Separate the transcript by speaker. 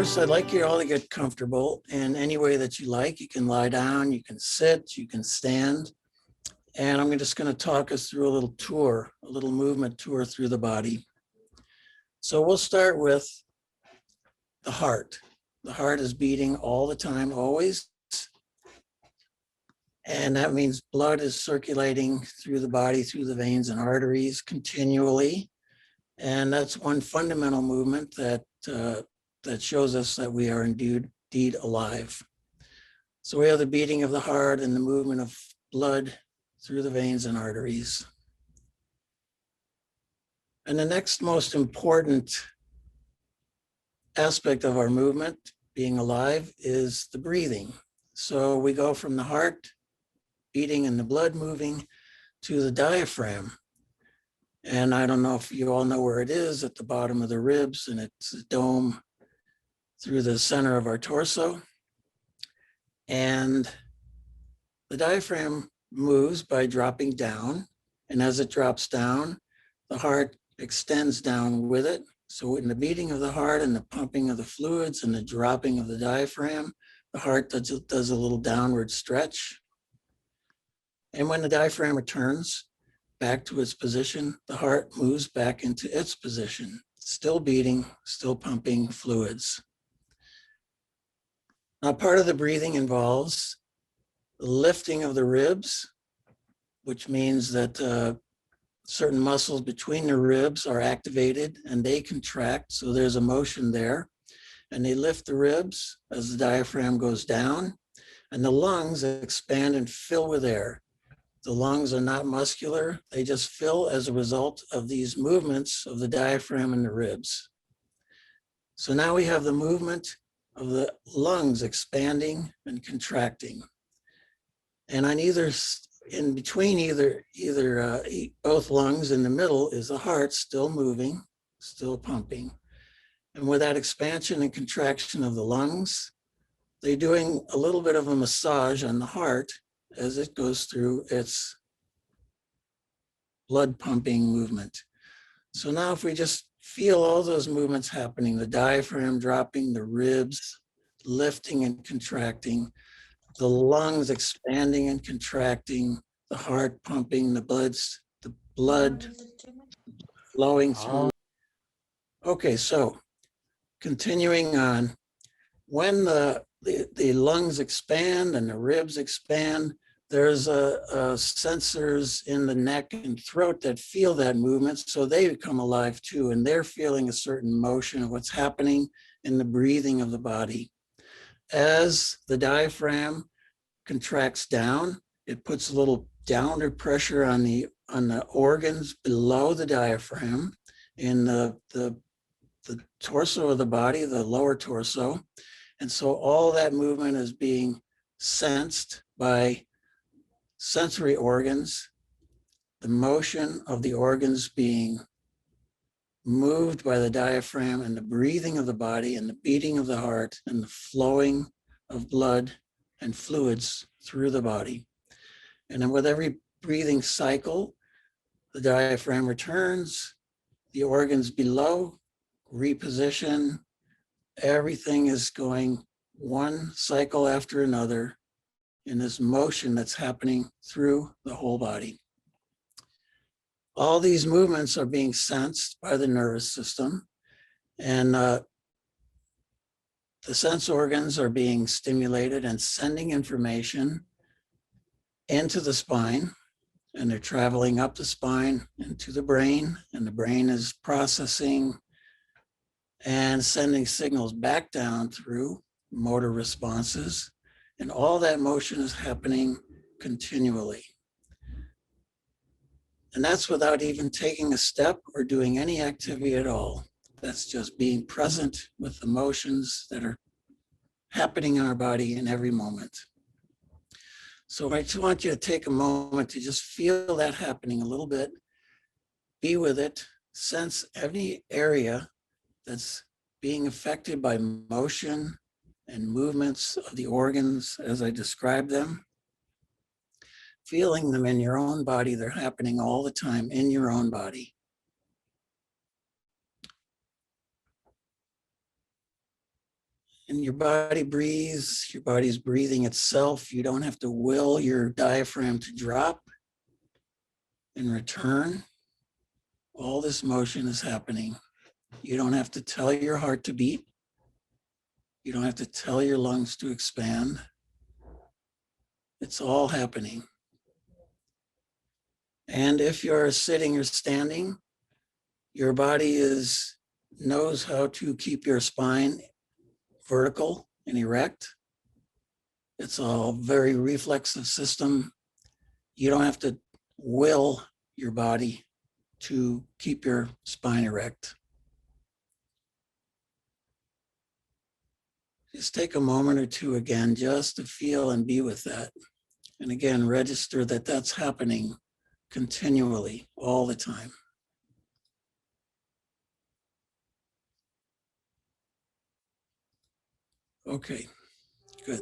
Speaker 1: First, I'd like you all to get comfortable in any way that you like. You can lie down, you can sit, you can stand. And I'm just going to talk us through a little tour, a little movement tour through the body. So we'll start with the heart. The heart is beating all the time, always. And that means blood is circulating through the body, through the veins and arteries continually. And that's one fundamental movement that shows us that we are indeed alive. So we have the beating of the heart and the movement of blood through the veins and arteries. And the next most important aspect of our movement, being alive, is the breathing. So we go from the heart beating and the blood moving to the diaphragm. And I don't know if you all know where it is, at the bottom of the ribs, and it's a dome through the center of our torso. And the diaphragm moves by dropping down. And as it drops down, the heart extends down with it. So in the beating of the heart and the pumping of the fluids and the dropping of the diaphragm, the heart does a little downward stretch. And when the diaphragm returns back to its position, the heart moves back into its position, still beating, still pumping fluids. Now, part of the breathing involves the lifting of the ribs, which means that certain muscles between the ribs are activated and they contract. So there's a motion there. And they lift the ribs as the diaphragm goes down, and the lungs expand and fill with air. The lungs are not muscular. They just fill as a result of these movements of the diaphragm and the ribs. So now we have the movement of the lungs expanding and contracting. And on in between both lungs in the middle is the heart still moving, still pumping. And with that expansion and contraction of the lungs, they're doing a little bit of a massage on the heart as it goes through its blood pumping movement. So now if we just feel all those movements happening, the diaphragm dropping, the ribs lifting and contracting, the lungs expanding and contracting, the heart pumping, the blood flowing through. Okay, so continuing on, when the lungs expand and the ribs expand, there's sensors in the neck and throat that feel that movement, so they become alive too, and they're feeling a certain motion of what's happening in the breathing of the body. As the diaphragm contracts down, it puts a little downward pressure on the organs below the diaphragm in the torso of the body, the lower torso. And so all that movement is being sensed by sensory organs, the motion of the organs being moved by the diaphragm and the breathing of the body and the beating of the heart and the flowing of blood and fluids through the body. And then with every breathing cycle, the diaphragm returns, the organs below reposition, everything is going one cycle after another in this motion that's happening through the whole body. All these movements are being sensed by the nervous system, and the sense organs are being stimulated and sending information into the spine, and they're traveling up the spine into the brain, and the brain is processing and sending signals back down through motor responses. And all that motion is happening continually. And that's without even taking a step or doing any activity at all. That's just being present with the motions that are happening in our body in every moment. So I just want you to take a moment to just feel that happening a little bit, be with it, sense any area that's being affected by motion and movements of the organs as I described them. Feeling them in your own body, they're happening all the time in your own body. And your body breathes, your body's breathing itself. You don't have to will your diaphragm to drop and return. All this motion is happening. You don't have to tell your heart to beat. You don't have to tell your lungs to expand. It's all happening. And if you're sitting or standing, your body knows how to keep your spine vertical and erect. It's a very reflexive system. You don't have to will your body to keep your spine erect. Just take a moment or two again just to feel and be with that. And again, register that that's happening continually, all the time. Okay, good.